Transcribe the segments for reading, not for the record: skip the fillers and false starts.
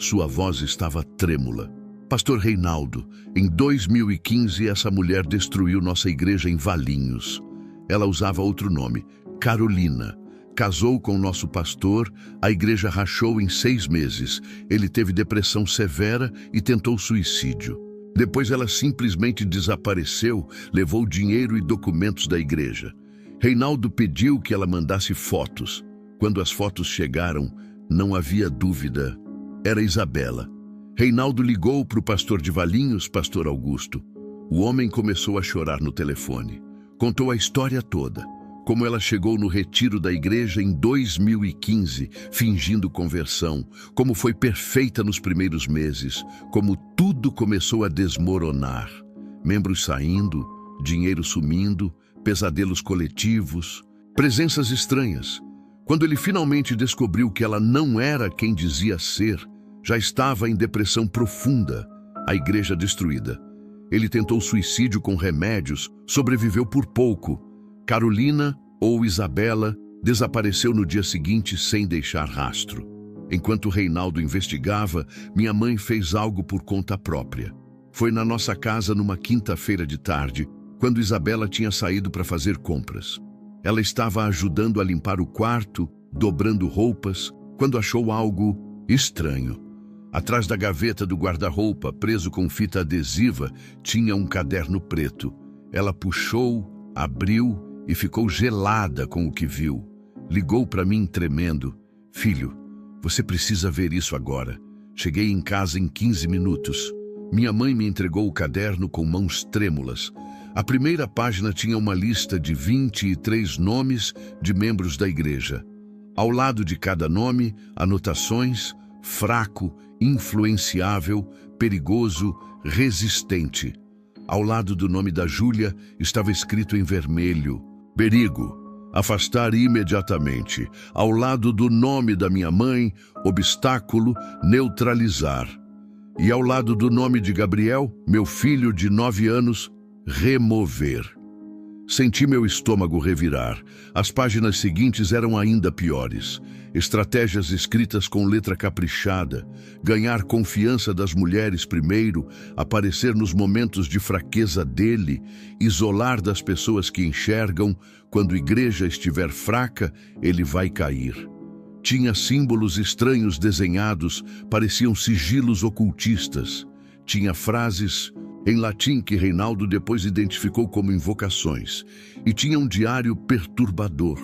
Sua voz estava trêmula. Pastor Reinaldo, em 2015 essa mulher destruiu nossa igreja em Valinhos. Ela usava outro nome, Carolina. Casou com nosso pastor, a igreja rachou em 6 meses. Ele teve depressão severa e tentou suicídio. Depois ela simplesmente desapareceu, levou dinheiro e documentos da igreja. Reinaldo pediu que ela mandasse fotos. Quando as fotos chegaram, não havia dúvida. Era Isabela. Reinaldo ligou para o pastor de Valinhos, pastor Augusto. O homem começou a chorar no telefone. Contou a história toda. Como ela chegou no retiro da igreja em 2015, fingindo conversão. Como foi perfeita nos primeiros meses. Como tudo começou a desmoronar. Membros saindo, dinheiro sumindo, pesadelos coletivos, presenças estranhas. Quando ele finalmente descobriu que ela não era quem dizia ser, já estava em depressão profunda, a igreja destruída. Ele tentou suicídio com remédios, sobreviveu por pouco. Carolina, ou Isabela, desapareceu no dia seguinte sem deixar rastro. Enquanto Reinaldo investigava, minha mãe fez algo por conta própria. Foi na nossa casa numa quinta-feira de tarde, quando Isabela tinha saído para fazer compras. Ela estava ajudando a limpar o quarto, dobrando roupas, quando achou algo estranho. Atrás da gaveta do guarda-roupa, preso com fita adesiva, tinha um caderno preto. Ela puxou, abriu e ficou gelada com o que viu. Ligou para mim tremendo. Filho, você precisa ver isso agora. Cheguei em casa em 15 minutos. Minha mãe me entregou o caderno com mãos trêmulas. A primeira página tinha uma lista de 23 nomes de membros da igreja. Ao lado de cada nome, anotações: fraco, influenciável, perigoso, resistente. Ao lado do nome da Júlia estava escrito em vermelho: perigo, afastar imediatamente. Ao lado do nome da minha mãe, obstáculo, neutralizar. E ao lado do nome de Gabriel, meu filho de 9 anos, remover. Senti meu estômago revirar. As páginas seguintes eram ainda piores. Estratégias escritas com letra caprichada. Ganhar confiança das mulheres primeiro, aparecer nos momentos de fraqueza dele, isolar das pessoas que enxergam. Quando a igreja estiver fraca, ele vai cair. Tinha símbolos estranhos desenhados, pareciam sigilos ocultistas. Tinha frases em latim que Reinaldo depois identificou como invocações. E tinha um diário perturbador.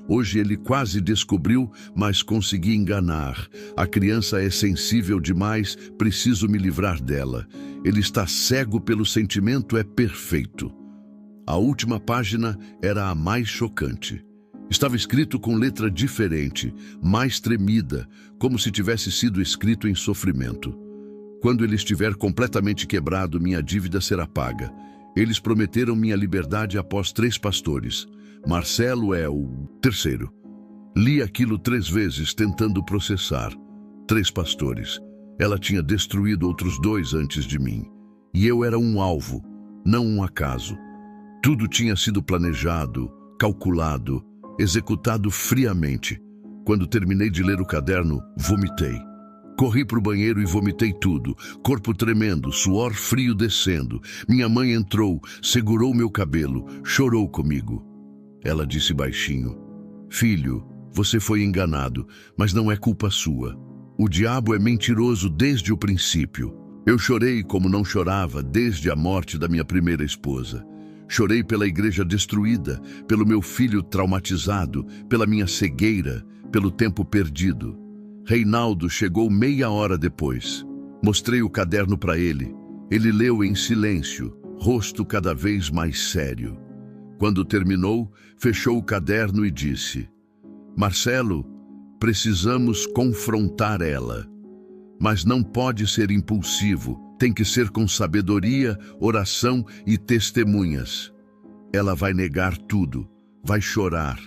Hoje ele quase descobriu, mas consegui enganar. A criança é sensível demais, preciso me livrar dela. Ele está cego pelo sentimento, é perfeito. A última página era a mais chocante. Estava escrito com letra diferente, mais tremida, como se tivesse sido escrito em sofrimento. Quando ele estiver completamente quebrado, minha dívida será paga. Eles prometeram minha liberdade após 3 pastores. Marcelo é o 3º. Li aquilo 3 vezes, tentando processar. 3 pastores. Ela tinha destruído outros 2 antes de mim. E eu era um alvo, não um acaso. Tudo tinha sido planejado, calculado, executado friamente. Quando terminei de ler o caderno, vomitei. Corri para o banheiro e vomitei tudo, corpo tremendo, suor frio descendo. Minha mãe entrou, segurou meu cabelo, chorou comigo. Ela disse baixinho: filho, você foi enganado, mas não é culpa sua. O diabo é mentiroso desde o princípio. Eu chorei como não chorava desde a morte da minha primeira esposa. Chorei pela igreja destruída, pelo meu filho traumatizado, pela minha cegueira, pelo tempo perdido. Reinaldo chegou meia hora depois. Mostrei o caderno para ele. Ele leu em silêncio, rosto cada vez mais sério. Quando terminou, fechou o caderno e disse: Marcelo, precisamos confrontar ela. Mas não pode ser impulsivo, tem que ser com sabedoria, oração e testemunhas. Ela vai negar tudo, vai chorar,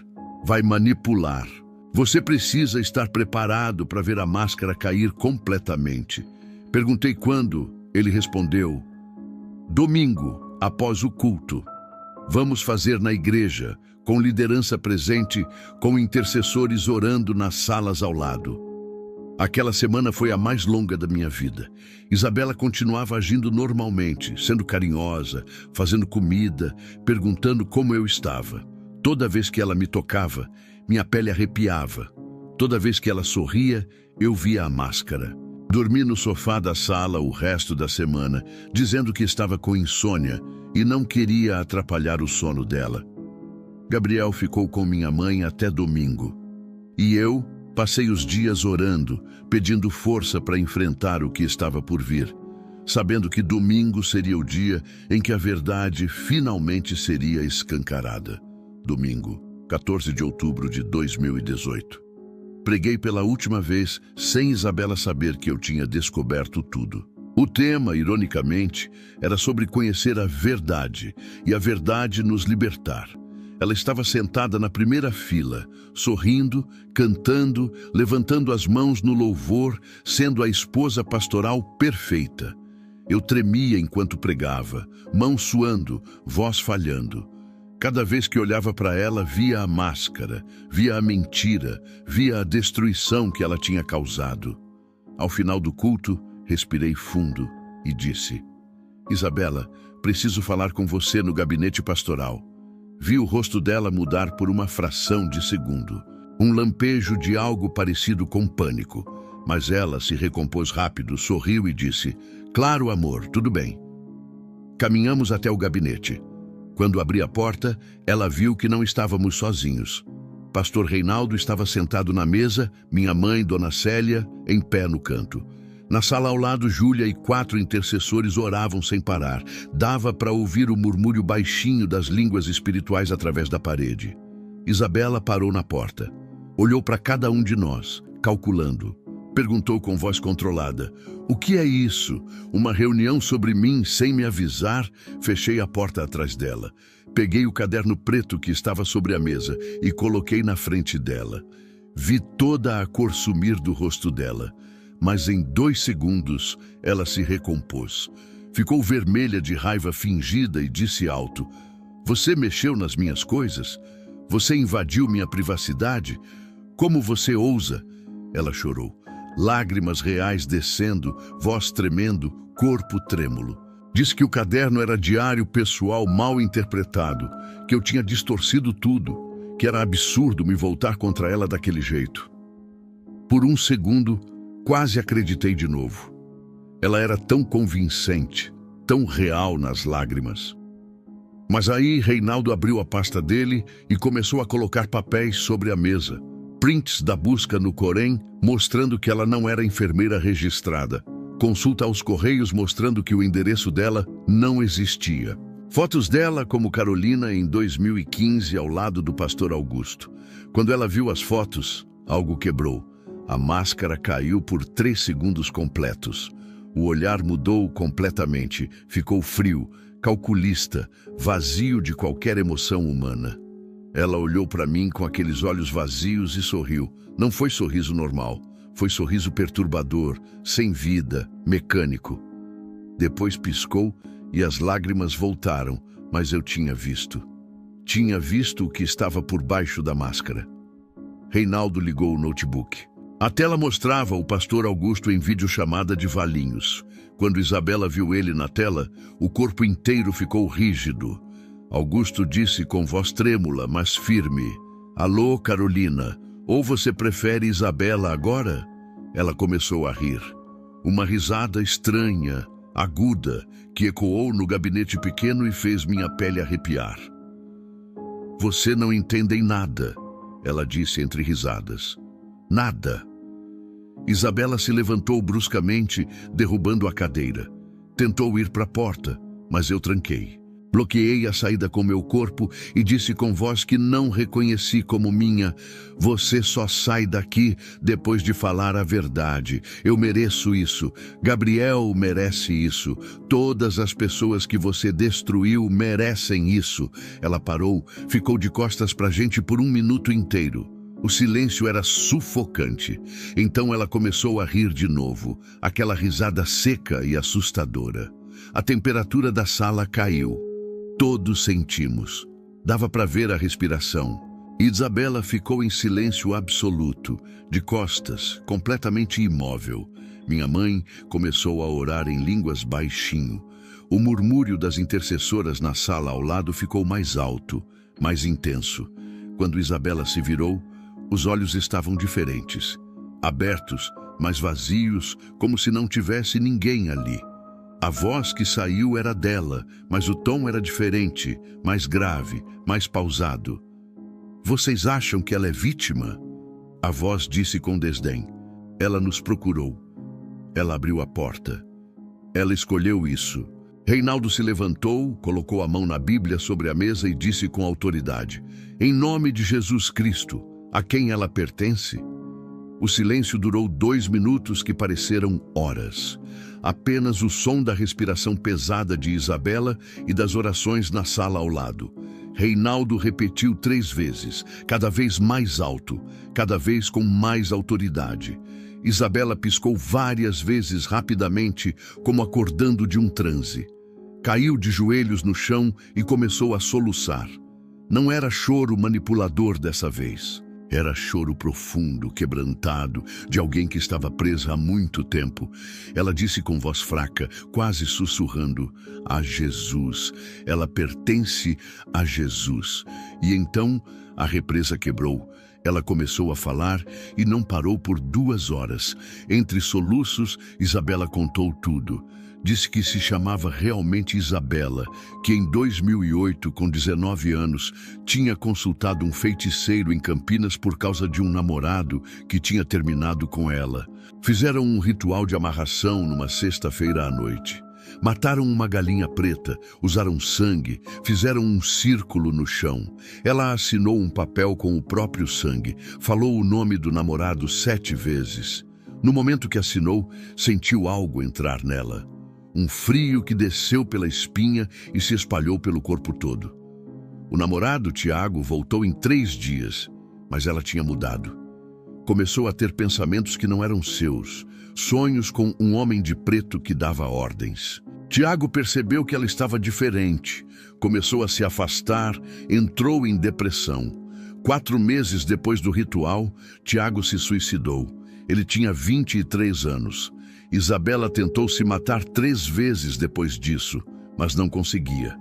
vai manipular. Você precisa estar preparado para ver a máscara cair completamente. Perguntei quando. Ele respondeu: domingo, após o culto. Vamos fazer na igreja, com liderança presente, com intercessores orando nas salas ao lado. Aquela semana foi a mais longa da minha vida. Isabela continuava agindo normalmente, sendo carinhosa, fazendo comida, perguntando como eu estava. Toda vez que ela me tocava, minha pele arrepiava. Toda vez que ela sorria, eu via a máscara. Dormi no sofá da sala o resto da semana, dizendo que estava com insônia e não queria atrapalhar o sono dela. Gabriel ficou com minha mãe até domingo. E eu passei os dias orando, pedindo força para enfrentar o que estava por vir, sabendo que domingo seria o dia em que a verdade finalmente seria escancarada. Domingo, 14 de outubro de 2018. Preguei pela última vez sem Isabela saber que eu tinha descoberto tudo. O tema, ironicamente, era sobre conhecer a verdade e a verdade nos libertar. Ela estava sentada na primeira fila, sorrindo, cantando, levantando as mãos no louvor, sendo a esposa pastoral perfeita. Eu tremia enquanto pregava, mãos suando, voz falhando. Cada vez que olhava para ela, via a máscara, via a mentira, via a destruição que ela tinha causado. Ao final do culto, respirei fundo e disse: Isabela, preciso falar com você no gabinete pastoral. Vi o rosto dela mudar por uma fração de segundo. Um lampejo de algo parecido com pânico. Mas ela se recompôs rápido, sorriu e disse: Claro, amor, tudo bem. Caminhamos até o gabinete. Quando abri a porta, ela viu que não estávamos sozinhos. Pastor Reinaldo estava sentado na mesa, minha mãe, Dona Célia, em pé no canto. Na sala ao lado, Júlia e 4 intercessores oravam sem parar. Dava para ouvir o murmúrio baixinho das línguas espirituais através da parede. Isabela parou na porta. Olhou para cada um de nós, calculando. Perguntou com voz controlada: O que é isso? Uma reunião sobre mim sem me avisar? Fechei a porta atrás dela. Peguei o caderno preto que estava sobre a mesa e coloquei na frente dela. Vi toda a cor sumir do rosto dela. Mas em 2 segundos ela se recompôs. Ficou vermelha de raiva fingida e disse alto: Você mexeu nas minhas coisas? Você invadiu minha privacidade? Como você ousa? Ela chorou. Lágrimas reais descendo, voz tremendo, corpo trêmulo. Disse que o caderno era diário pessoal mal interpretado, que eu tinha distorcido tudo, que era absurdo me voltar contra ela daquele jeito. Por um segundo, quase acreditei de novo. Ela era tão convincente, tão real nas lágrimas. Mas aí Reinaldo abriu a pasta dele e começou a colocar papéis sobre a mesa. Prints da busca no Corém mostrando que ela não era enfermeira registrada. Consulta aos Correios mostrando que o endereço dela não existia. Fotos dela como Carolina em 2015 ao lado do pastor Augusto. Quando ela viu as fotos, algo quebrou. A máscara caiu por 3 segundos completos. O olhar mudou completamente, ficou frio, calculista, vazio de qualquer emoção humana. Ela olhou para mim com aqueles olhos vazios e sorriu. Não foi sorriso normal, foi sorriso perturbador, sem vida, mecânico. Depois piscou e as lágrimas voltaram, mas eu tinha visto. Tinha visto o que estava por baixo da máscara. Reinaldo ligou o notebook. A tela mostrava o pastor Augusto em videochamada de Valinhos. Quando Isabela viu ele na tela, o corpo inteiro ficou rígido. Augusto disse com voz trêmula, mas firme: Alô, Carolina, ou você prefere Isabela agora? Ela começou a rir. Uma risada estranha, aguda, que ecoou no gabinete pequeno e fez minha pele arrepiar. Você não entende nada, ela disse entre risadas. Nada. Isabela se levantou bruscamente, derrubando a cadeira. Tentou ir para a porta, mas eu tranquei. Bloqueei a saída com meu corpo e disse com voz que não reconheci como minha: Você só sai daqui depois de falar a verdade. Eu mereço isso. Gabriel merece isso. Todas as pessoas que você destruiu merecem isso. Ela parou, ficou de costas para a gente por 1 minuto inteiro. O silêncio era sufocante. Então ela começou a rir de novo, aquela risada seca e assustadora. A temperatura da sala caiu. Todos sentimos. Dava para ver a respiração. Isabela ficou em silêncio absoluto, de costas, completamente imóvel. Minha mãe começou a orar em línguas baixinho. O murmúrio das intercessoras na sala ao lado ficou mais alto, mais intenso. Quando Isabela se virou, os olhos estavam diferentes, abertos, mas vazios, como se não tivesse ninguém ali. A voz que saiu era dela, mas o tom era diferente, mais grave, mais pausado. Vocês acham que ela é vítima? A voz disse com desdém. Ela nos procurou. Ela abriu a porta. Ela escolheu isso. Reinaldo se levantou, colocou a mão na Bíblia sobre a mesa e disse com autoridade: em nome de Jesus Cristo, a quem ela pertence? O silêncio durou 2 minutos que pareceram horas. Apenas o som da respiração pesada de Isabela e das orações na sala ao lado. Reinaldo repetiu 3 vezes, cada vez mais alto, cada vez com mais autoridade. Isabela piscou várias vezes rapidamente, como acordando de um transe. Caiu de joelhos no chão e começou a soluçar. Não era choro manipulador dessa vez. Era choro profundo, quebrantado, de alguém que estava presa há muito tempo. Ela disse com voz fraca, quase sussurrando: a Jesus. Ela pertence a Jesus. E então a represa quebrou. Ela começou a falar e não parou por 2 horas. Entre soluços, Isabela contou tudo. Disse que se chamava realmente Isabela, que em 2008, com 19 anos, tinha consultado um feiticeiro em Campinas por causa de um namorado que tinha terminado com ela. Fizeram um ritual de amarração numa sexta-feira à noite. Mataram uma galinha preta, usaram sangue, fizeram um círculo no chão. Ela assinou um papel com o próprio sangue, falou o nome do namorado 7 vezes. No momento que assinou, sentiu algo entrar nela. Um frio que desceu pela espinha e se espalhou pelo corpo todo. O namorado, Tiago, voltou em 3 dias, mas ela tinha mudado. Começou a ter pensamentos que não eram seus, sonhos com um homem de preto que dava ordens. Tiago percebeu que ela estava diferente, começou a se afastar, entrou em depressão. 4 meses depois do ritual, Tiago se suicidou. Ele tinha 23 anos. Isabela tentou se matar 3 vezes depois disso, mas não conseguia.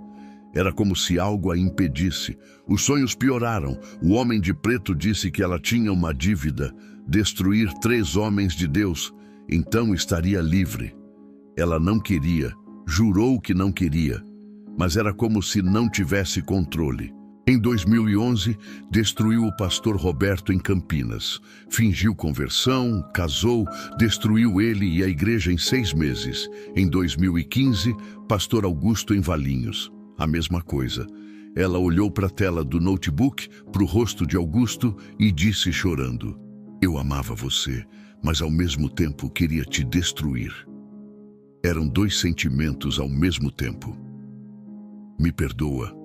Era como se algo a impedisse. Os sonhos pioraram. O homem de preto disse que ela tinha uma dívida, destruir 3 homens de Deus, então estaria livre. Ela não queria, jurou que não queria, mas era como se não tivesse controle. Em 2011, destruiu o pastor Roberto em Campinas. Fingiu conversão, casou, destruiu ele e a igreja em 6 meses. Em 2015, pastor Augusto em Valinhos. A mesma coisa. Ela olhou para a tela do notebook, para o rosto de Augusto e disse chorando: eu amava você, mas ao mesmo tempo queria te destruir. Eram 2 sentimentos ao mesmo tempo. Me perdoa.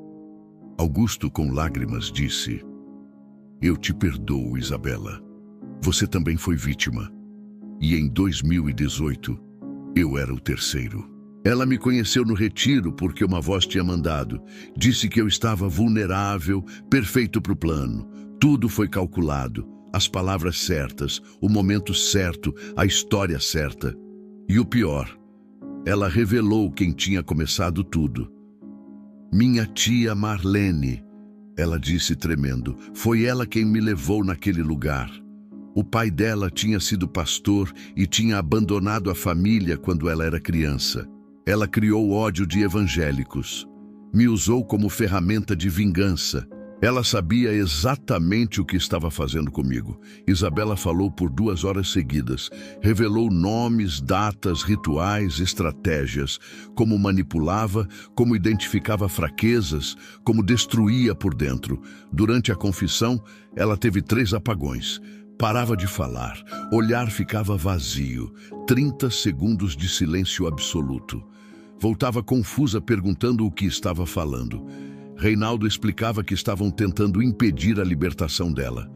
Augusto, com lágrimas, disse: eu te perdoo, Isabela. Você também foi vítima. E em 2018, eu era o 3º. Ela me conheceu no retiro porque uma voz tinha mandado. Disse que eu estava vulnerável, perfeito para o plano. Tudo foi calculado. As palavras certas, o momento certo, a história certa. E o pior, ela revelou quem tinha começado tudo. Minha tia Marlene, ela disse tremendo, foi ela quem me levou naquele lugar. O pai dela tinha sido pastor e tinha abandonado a família quando ela era criança. Ela criou ódio de evangélicos. Me usou como ferramenta de vingança. Ela sabia exatamente o que estava fazendo comigo. Isabela falou por 2 horas seguidas. Revelou nomes, datas, rituais, estratégias. Como manipulava, como identificava fraquezas, como destruía por dentro. Durante a confissão, ela teve 3 apagões. Parava de falar. Olhar ficava vazio. 30 segundos de silêncio absoluto. Voltava confusa perguntando o que estava falando. Reinaldo explicava que estavam tentando impedir a libertação dela.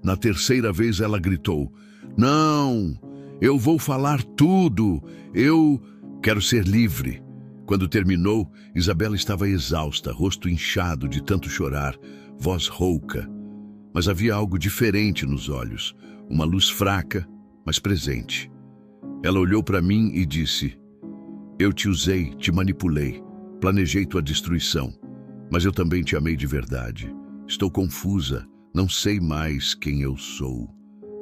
Na 3ª vez ela gritou: não, eu vou falar tudo, eu quero ser livre. Quando terminou, Isabela estava exausta, rosto inchado de tanto chorar, voz rouca. mas havia algo diferente nos olhos, uma luz fraca, mas presente. Ela olhou para mim e disse: eu te usei, te manipulei, planejei tua destruição, mas eu também te amei de verdade. Estou confusa, não sei mais quem eu sou.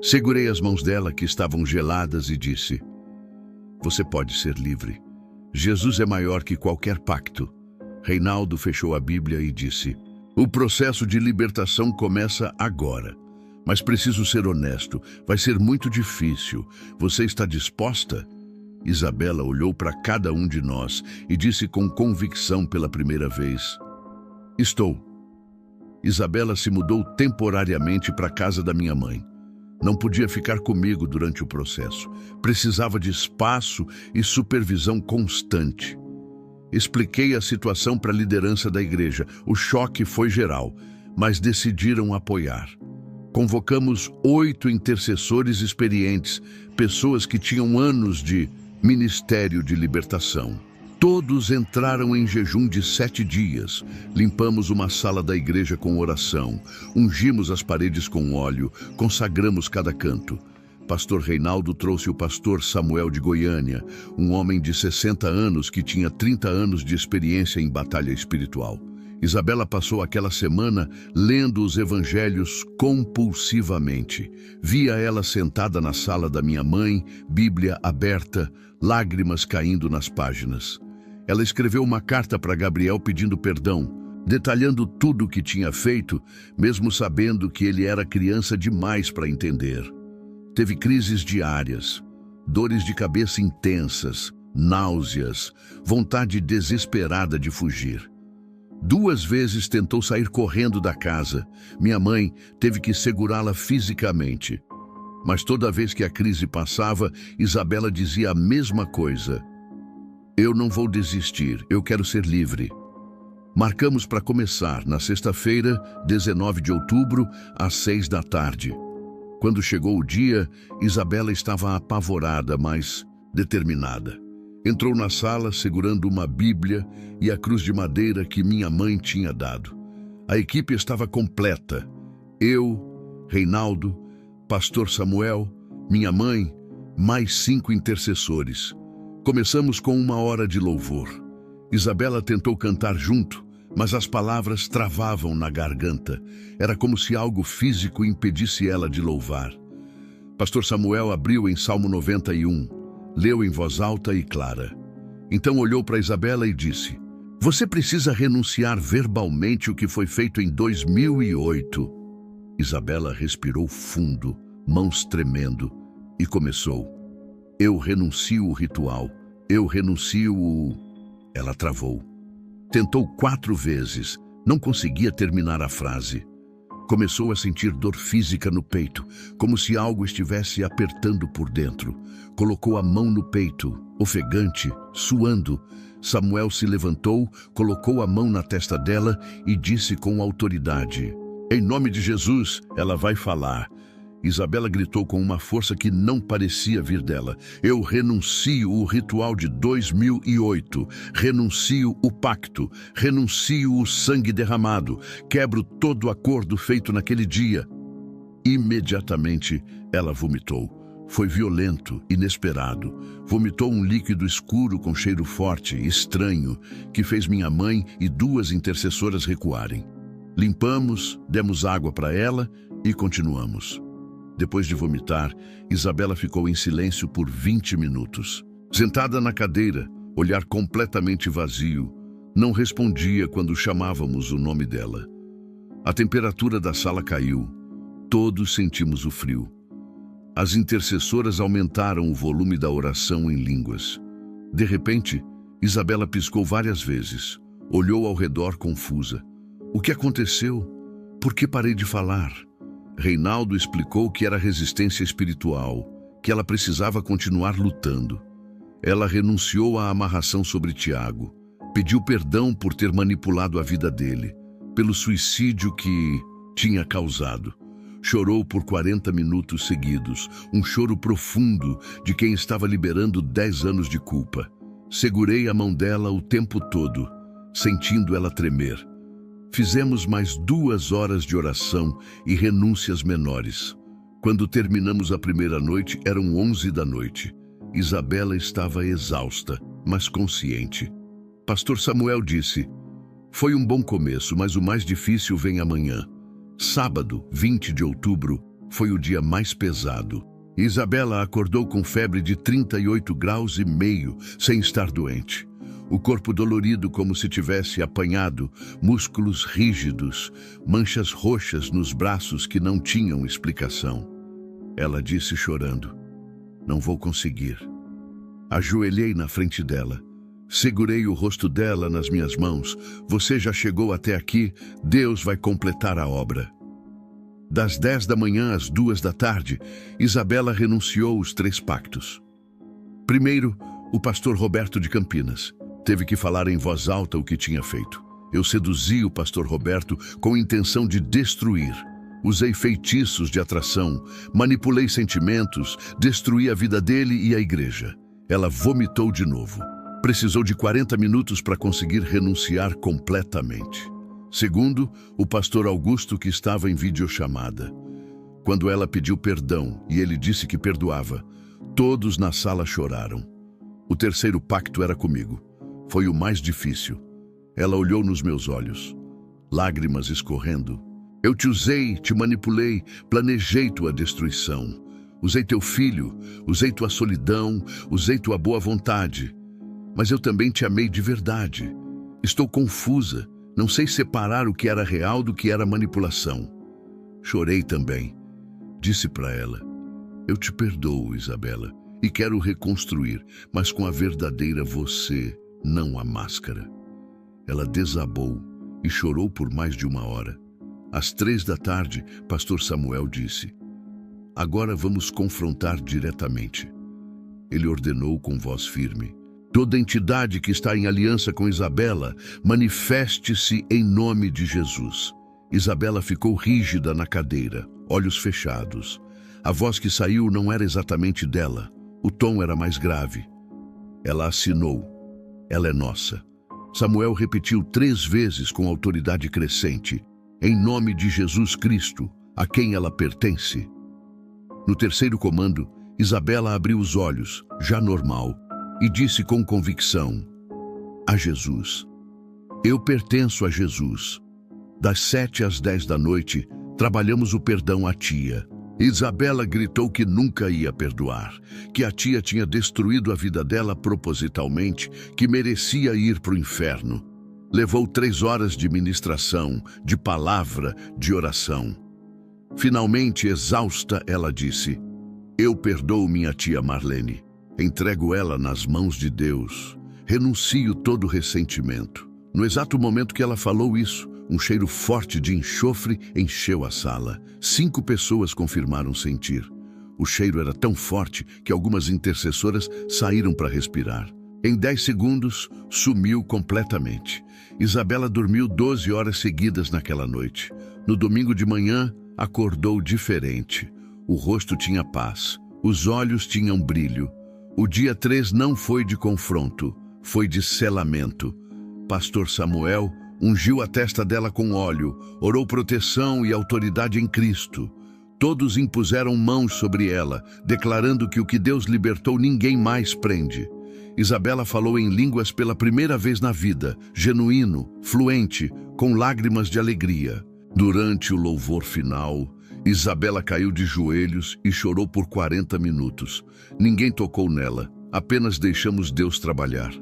Segurei as mãos dela, que estavam geladas, e disse: você pode ser livre. Jesus é maior que qualquer pacto. Reinaldo fechou a Bíblia e disse: o processo de libertação começa agora. Mas preciso ser honesto, vai ser muito difícil. Você está disposta? Isabela olhou para cada um de nós e disse com convicção pela primeira vez: estou. Isabela se mudou temporariamente para a casa da minha mãe. Não podia ficar comigo durante o processo. Precisava de espaço e supervisão constante. Expliquei a situação para a liderança da igreja. O choque foi geral, mas decidiram apoiar. Convocamos 8 intercessores experientes, pessoas que tinham anos de ministério de libertação. Todos entraram em jejum de 7 dias. Limpamos uma sala da igreja com oração, ungimos as paredes com óleo, consagramos cada canto. Pastor Reinaldo trouxe o pastor Samuel de Goiânia, um homem de 60 anos que tinha 30 anos de experiência em batalha espiritual. Isabela passou aquela semana lendo os evangelhos compulsivamente. Via ela sentada na sala da minha mãe, Bíblia aberta, lágrimas caindo nas páginas. Ela escreveu uma carta para Gabriel pedindo perdão, detalhando tudo o que tinha feito, mesmo sabendo que ele era criança demais para entender. Teve crises diárias, dores de cabeça intensas, náuseas, vontade desesperada de fugir. 2 vezes tentou sair correndo da casa. Minha mãe teve que segurá-la fisicamente. Mas toda vez que a crise passava, Isabela dizia a mesma coisa: eu não vou desistir, eu quero ser livre. Marcamos para começar na sexta-feira, 19 de outubro, às 6 da tarde. Quando chegou o dia, Isabela estava apavorada, mas determinada. Entrou na sala segurando uma Bíblia e a cruz de madeira que minha mãe tinha dado. A equipe estava completa. Eu, Reinaldo, pastor Samuel, minha mãe, mais 5 intercessores. Começamos com 1 hora de louvor. Isabela tentou cantar junto, mas as palavras travavam na garganta. Era como se algo físico impedisse ela de louvar. Pastor Samuel abriu em Salmo 91. Leu em voz alta e clara. Então olhou para Isabela e disse: você precisa renunciar verbalmente o que foi feito em 2008. Isabela respirou fundo, mãos tremendo, e começou: eu renuncio o ritual, eu renuncio o... Ela travou. Tentou 4 vezes, não conseguia terminar a frase. Começou a sentir dor física no peito, como se algo estivesse apertando por dentro. Colocou a mão no peito, ofegante, suando. Samuel se levantou, colocou a mão na testa dela e disse com autoridade: em nome de Jesus, ela vai falar. Isabela gritou com uma força que não parecia vir dela: eu renuncio o ritual de 2008, renuncio o pacto, renuncio o sangue derramado, quebro todo o acordo feito naquele dia. Imediatamente, ela vomitou. Foi violento, inesperado. Vomitou um líquido escuro com cheiro forte, estranho, que fez minha mãe e 2 intercessoras recuarem. Limpamos, demos água para ela e continuamos. Depois de vomitar, Isabela ficou em silêncio por 20 minutos. Sentada na cadeira, olhar completamente vazio, não respondia quando chamávamos o nome dela. A temperatura da sala caiu. Todos sentimos o frio. As intercessoras aumentaram o volume da oração em línguas. De repente, Isabela piscou várias vezes. Olhou ao redor confusa. O que aconteceu? Por que parei de falar? Reinaldo explicou que era resistência espiritual, que ela precisava continuar lutando. Ela renunciou à amarração sobre Tiago, pediu perdão por ter manipulado a vida dele, pelo suicídio que tinha causado. Chorou por 40 minutos seguidos, um choro profundo de quem estava liberando 10 anos de culpa. Segurei a mão dela o tempo todo, sentindo ela tremer. Fizemos mais 2 horas de oração e renúncias menores. Quando terminamos a primeira noite, eram 11 da noite. Isabela estava exausta, mas consciente. Pastor Samuel disse: "Foi um bom começo, mas o mais difícil vem amanhã." Sábado, 20 de outubro, foi o dia mais pesado. Isabela acordou com febre de 38 graus e meio, sem estar doente. O corpo dolorido como se tivesse apanhado, músculos rígidos, manchas roxas nos braços que não tinham explicação. Ela disse chorando: "Não vou conseguir." Ajoelhei na frente dela. Segurei o rosto dela nas minhas mãos. "Você já chegou até aqui, Deus vai completar a obra." Das 10 da manhã às 2 da tarde, Isabela renunciou os 3 pactos. Primeiro, o pastor Roberto de Campinas teve que falar em voz alta o que tinha feito. Eu seduzi o pastor Roberto com a intenção de destruir. Usei feitiços de atração, manipulei sentimentos, destruí a vida dele e a igreja. Ela vomitou de novo. Precisou de 40 minutos para conseguir renunciar completamente. Segundo, o pastor Augusto, que estava em videochamada. Quando ela pediu perdão e ele disse que perdoava, todos na sala choraram. O terceiro pacto era comigo. Foi o mais difícil. Ela olhou nos meus olhos, lágrimas escorrendo. "Eu te usei, te manipulei, planejei tua destruição. Usei teu filho, usei tua solidão, usei tua boa vontade. Mas eu também te amei de verdade. Estou confusa, não sei separar o que era real do que era manipulação." Chorei também. Disse para ela: "Eu te perdoo, Isabela, e quero reconstruir, mas com a verdadeira você, não a máscara." Ela desabou e chorou por mais de 1 hora. Às 3 da tarde, pastor Samuel disse: "Agora vamos confrontar diretamente." Ele ordenou com voz firme: "Toda entidade que está em aliança com Isabela, manifeste-se em nome de Jesus." Isabela ficou rígida na cadeira, olhos fechados. A voz que saiu não era exatamente dela. O tom era mais grave. Ela assinou: "Ela é nossa." Samuel repetiu 3 vezes com autoridade crescente: "Em nome de Jesus Cristo, a quem ela pertence." No terceiro comando, Isabela abriu os olhos, já normal, e disse com convicção: "A Jesus. Eu pertenço a Jesus." Das 7 às 10 da noite, trabalhamos o perdão à tia. Isabela gritou que nunca ia perdoar, que a tia tinha destruído a vida dela propositalmente, que merecia ir para o inferno. Levou 3 horas de ministração, de palavra, de oração. Finalmente, exausta, ela disse: "Eu perdoo minha tia Marlene. Entrego ela nas mãos de Deus. Renuncio todo ressentimento." No exato momento que ela falou isso, um cheiro forte de enxofre encheu a sala. 5 pessoas confirmaram sentir. O cheiro era tão forte que algumas intercessoras saíram para respirar. Em 10 segundos, sumiu completamente. Isabela dormiu 12 horas seguidas naquela noite. No domingo de manhã, acordou diferente. O rosto tinha paz. Os olhos tinham brilho. O dia 3 não foi de confronto, foi de selamento. Pastor Samuel ungiu a testa dela com óleo, orou proteção e autoridade em Cristo. Todos impuseram mãos sobre ela, declarando que o que Deus libertou ninguém mais prende. Isabela falou em línguas pela primeira vez na vida, genuíno, fluente, com lágrimas de alegria. Durante o louvor final, Isabela caiu de joelhos e chorou por 40 minutos. Ninguém tocou nela, apenas deixamos Deus trabalhar.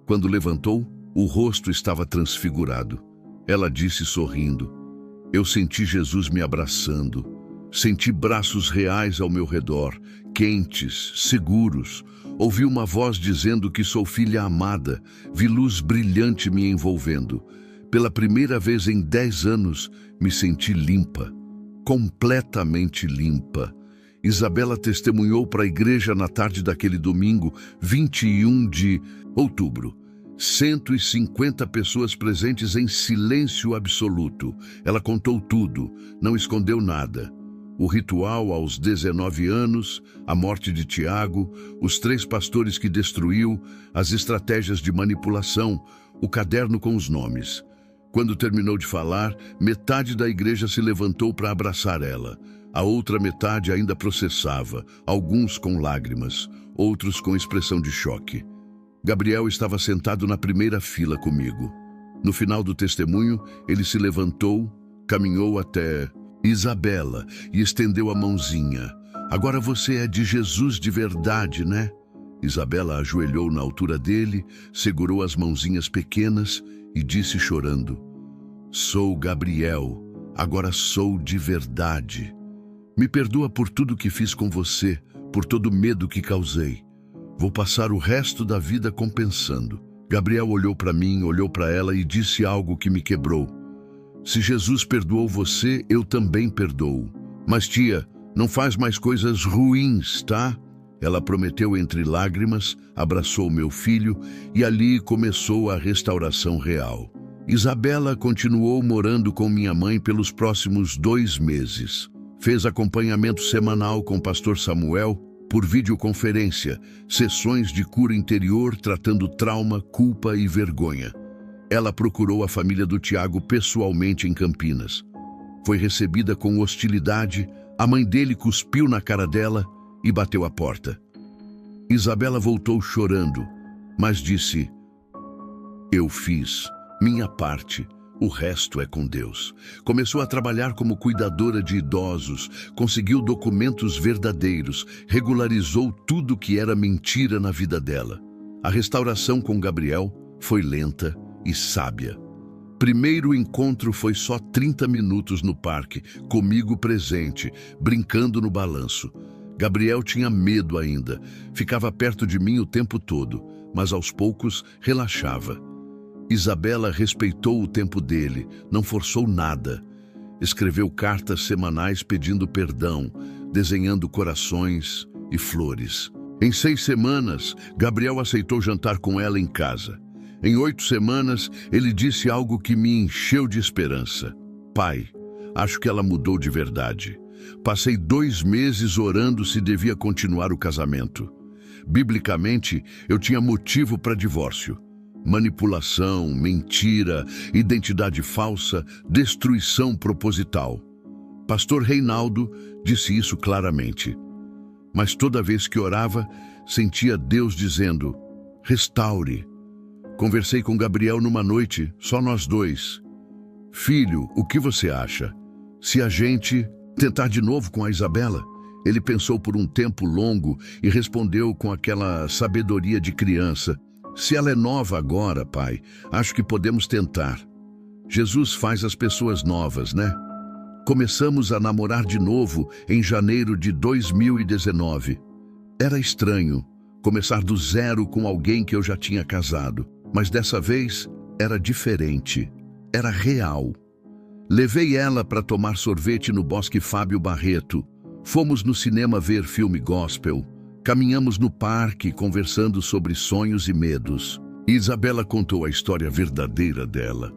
Quando levantou, o rosto estava transfigurado. Ela disse sorrindo: "Eu senti Jesus me abraçando. Senti braços reais ao meu redor, quentes, seguros. Ouvi uma voz dizendo que sou filha amada. Vi luz brilhante me envolvendo. Pela primeira vez em 10 anos, me senti limpa, completamente limpa." Isabela testemunhou para a igreja na tarde daquele domingo, 21 de outubro. 150 pessoas presentes em silêncio absoluto. Ela contou tudo, não escondeu nada. O ritual aos 19 anos, a morte de Tiago, os 3 pastores que destruiu, as estratégias de manipulação, o caderno com os nomes. Quando terminou de falar, metade da igreja se levantou para abraçar ela. A outra metade ainda processava, alguns com lágrimas, outros com expressão de choque. Gabriel estava sentado na primeira fila comigo. No final do testemunho, ele se levantou, caminhou até Isabela e estendeu a mãozinha. Agora você é de Jesus de verdade, né? Isabela ajoelhou na altura dele, segurou as mãozinhas pequenas e disse chorando: Sou Gabriel, agora sou de verdade. Me perdoa por tudo que fiz com você, por todo o medo que causei. Vou passar o resto da vida compensando. Gabriel olhou para mim, olhou para ela e disse algo que me quebrou. Se Jesus perdoou você, eu também perdoo. Mas tia, não faz mais coisas ruins, tá? Ela prometeu entre lágrimas, abraçou meu filho e ali começou a restauração real. Isabela continuou morando com minha mãe pelos próximos 2 meses. Fez acompanhamento semanal com o pastor Samuel por videoconferência, sessões de cura interior tratando trauma, culpa e vergonha. Ela procurou a família do Tiago pessoalmente em Campinas. Foi recebida com hostilidade, a mãe dele cuspiu na cara dela e bateu a porta. Isabela voltou chorando, mas disse: Eu fiz minha parte, o resto é com Deus. Começou a trabalhar como cuidadora de idosos, conseguiu documentos verdadeiros, regularizou tudo que era mentira na vida dela. A restauração com Gabriel foi lenta e sábia. Primeiro encontro foi só 30 minutos no parque, comigo presente, brincando no balanço. Gabriel tinha medo ainda, ficava perto de mim o tempo todo, mas aos poucos relaxava. Isabela respeitou o tempo dele, não forçou nada. Escreveu cartas semanais pedindo perdão, desenhando corações e flores. Em 6 semanas, Gabriel aceitou jantar com ela em casa. Em 8 semanas, ele disse algo que me encheu de esperança. Pai, acho que ela mudou de verdade. Passei 2 meses orando se devia continuar o casamento. Biblicamente, eu tinha motivo para divórcio. Manipulação, mentira, identidade falsa, destruição proposital. Pastor Reinaldo disse isso claramente. Mas toda vez que orava, sentia Deus dizendo: restaure. Conversei com Gabriel numa noite, só nós 2. Filho, o que você acha? Se a gente tentar de novo com a Isabela? Ele pensou por um tempo longo e respondeu com aquela sabedoria de criança: se ela é nova agora, pai, acho que podemos tentar. Jesus faz as pessoas novas, né? Começamos a namorar de novo em janeiro de 2019. Era estranho começar do zero com alguém que eu já tinha casado, mas dessa vez era diferente, era real. Levei ela para tomar sorvete no Bosque Fábio Barreto. Fomos no cinema ver filme gospel. Caminhamos no parque conversando sobre sonhos e medos. Isabela contou a história verdadeira dela.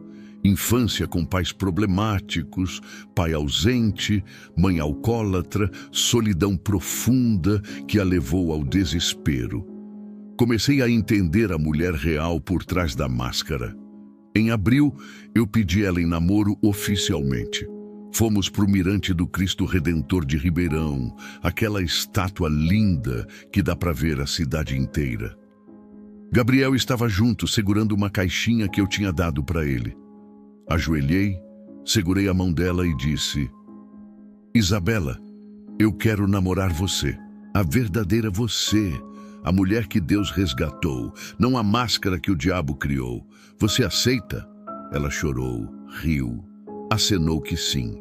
Infância com pais problemáticos, pai ausente, mãe alcoólatra, solidão profunda que a levou ao desespero. Comecei a entender a mulher real por trás da máscara. Em abril, eu pedi ela em namoro oficialmente. Fomos para o Mirante do Cristo Redentor de Ribeirão, aquela estátua linda que dá para ver a cidade inteira. Gabriel estava junto, segurando uma caixinha que eu tinha dado para ele. Ajoelhei, segurei a mão dela e disse: Isabela, eu quero namorar você, a verdadeira você, a mulher que Deus resgatou, não a máscara que o diabo criou. Você aceita? Ela chorou, riu, acenou que sim.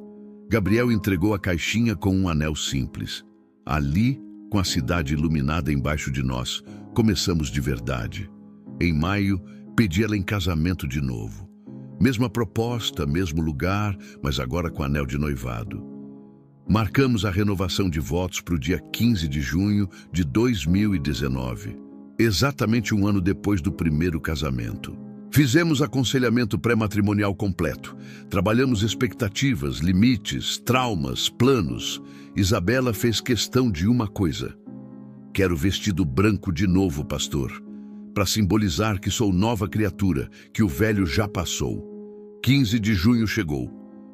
Gabriel entregou a caixinha com um anel simples. Ali, com a cidade iluminada embaixo de nós, começamos de verdade. Em maio, pedi ela em casamento de novo. Mesma proposta, mesmo lugar, mas agora com anel de noivado. Marcamos a renovação de votos para o dia 15 de junho de 2019, exatamente um ano depois do primeiro casamento. Fizemos aconselhamento pré-matrimonial completo. Trabalhamos expectativas, limites, traumas, planos. Isabela fez questão de uma coisa: quero vestido branco de novo, pastor, para simbolizar que sou nova criatura, que o velho já passou. 15 de junho chegou.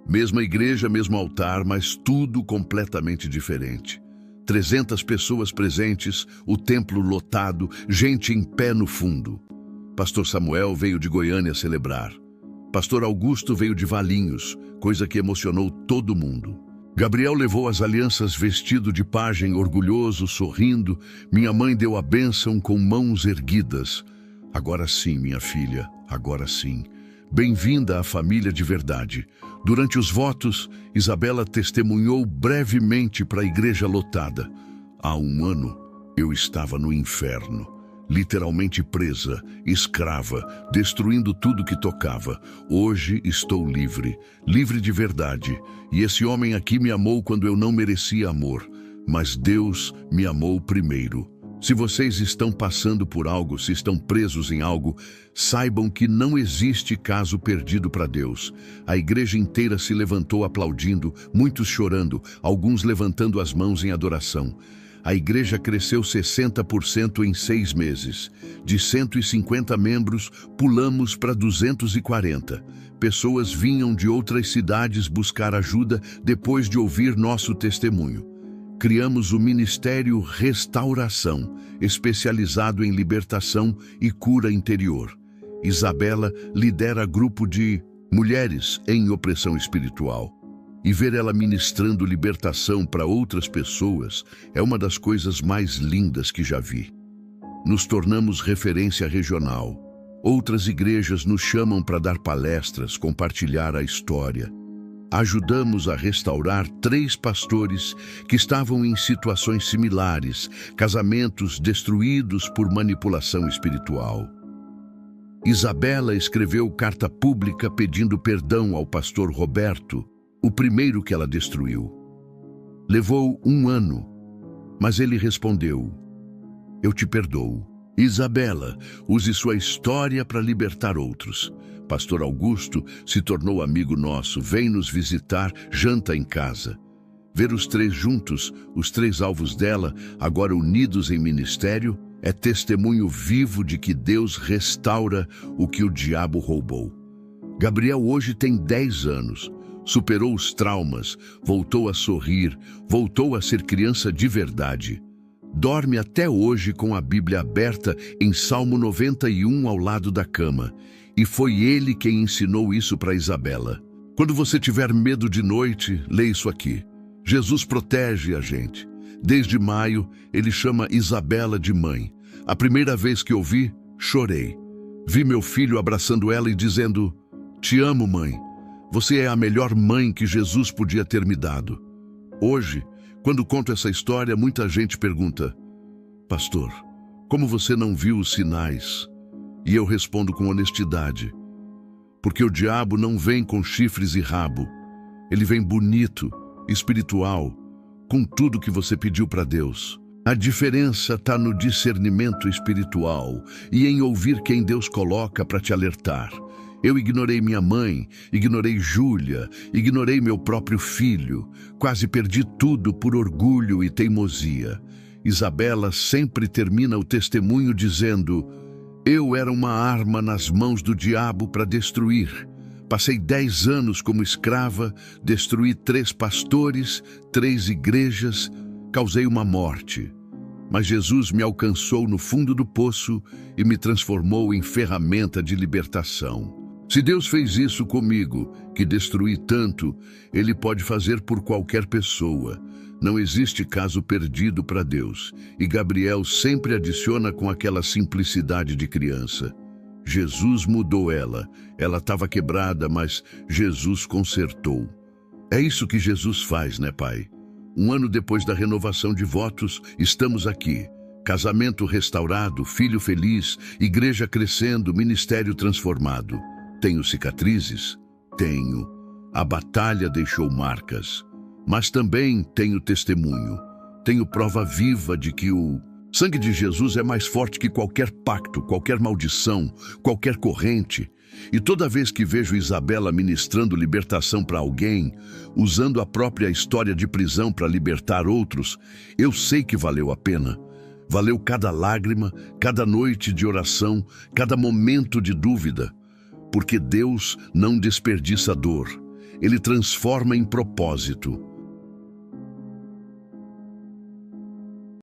Mesma igreja, mesmo altar, mas tudo completamente diferente. 300 pessoas presentes, o templo lotado, gente em pé no fundo. Pastor Samuel veio de Goiânia celebrar. Pastor Augusto veio de Valinhos, coisa que emocionou todo mundo. Gabriel levou as alianças vestido de pajem, orgulhoso, sorrindo. Minha mãe deu a bênção com mãos erguidas. Agora sim, minha filha, agora sim. Bem-vinda à família de verdade. Durante os votos, Isabela testemunhou brevemente para a igreja lotada. Há um ano, eu estava no inferno, literalmente presa, escrava, destruindo tudo que tocava. Hoje estou livre, livre de verdade. E esse homem aqui me amou quando eu não merecia amor, mas Deus me amou primeiro. Se vocês estão passando por algo, se estão presos em algo, saibam que não existe caso perdido para Deus. A igreja inteira se levantou aplaudindo, muitos chorando, alguns levantando as mãos em adoração. A igreja cresceu 60% em 6 meses. De 150 membros, pulamos para 240. Pessoas vinham de outras cidades buscar ajuda depois de ouvir nosso testemunho. Criamos o Ministério Restauração, especializado em libertação e cura interior. Isabela lidera grupo de mulheres em opressão espiritual. E ver ela ministrando libertação para outras pessoas é uma das coisas mais lindas que já vi. Nos tornamos referência regional. Outras igrejas nos chamam para dar palestras, compartilhar a história. Ajudamos a restaurar 3 pastores que estavam em situações similares, casamentos destruídos por manipulação espiritual. Isabela escreveu carta pública pedindo perdão ao pastor Roberto, o primeiro que ela destruiu. Levou 1 ano, mas ele respondeu: "Eu te perdoo." Isabela, use sua história para libertar outros. Pastor Augusto se tornou amigo nosso, vem nos visitar, janta em casa. Ver os 3 juntos, os 3 alvos dela, agora unidos em ministério, é testemunho vivo de que Deus restaura o que o diabo roubou. Gabriel hoje tem 10 anos, superou os traumas, voltou a sorrir, voltou a ser criança de verdade. Dorme até hoje com a Bíblia aberta em Salmo 91 ao lado da cama. E foi ele quem ensinou isso para Isabela. Quando você tiver medo de noite, lê isso aqui. Jesus protege a gente. Desde maio, ele chama Isabela de mãe. A primeira vez que ouvi, chorei. Vi meu filho abraçando ela e dizendo: "Te amo, mãe. Você é a melhor mãe que Jesus podia ter me dado." Hoje, quando conto essa história, muita gente pergunta: "Pastor, como você não viu os sinais?" E eu respondo com honestidade: porque o diabo não vem com chifres e rabo. Ele vem bonito, espiritual, com tudo que você pediu para Deus. A diferença está no discernimento espiritual e em ouvir quem Deus coloca para te alertar. Eu ignorei minha mãe, ignorei Júlia, ignorei meu próprio filho. Quase perdi tudo por orgulho e teimosia. Isabela sempre termina o testemunho dizendo: "Eu era uma arma nas mãos do diabo para destruir. Passei 10 anos como escrava, destruí 3 pastores, 3 igrejas, causei uma morte. Mas Jesus me alcançou no fundo do poço e me transformou em ferramenta de libertação. Se Deus fez isso comigo, que destruí tanto, Ele pode fazer por qualquer pessoa. Não existe caso perdido para Deus." E Gabriel sempre adiciona com aquela simplicidade de criança: "Jesus mudou ela. Ela estava quebrada, mas Jesus consertou." É isso que Jesus faz, né, Pai? 1 ano depois da renovação de votos, estamos aqui. Casamento restaurado, filho feliz, igreja crescendo, ministério transformado. Tenho cicatrizes? Tenho. A batalha deixou marcas. Mas também tenho testemunho. Tenho prova viva de que o sangue de Jesus é mais forte que qualquer pacto, qualquer maldição, qualquer corrente. E toda vez que vejo Isabela ministrando libertação para alguém, usando a própria história de prisão para libertar outros, eu sei que valeu a pena. Valeu cada lágrima, cada noite de oração, cada momento de dúvida. porque Deus não desperdiça dor. Ele transforma em propósito.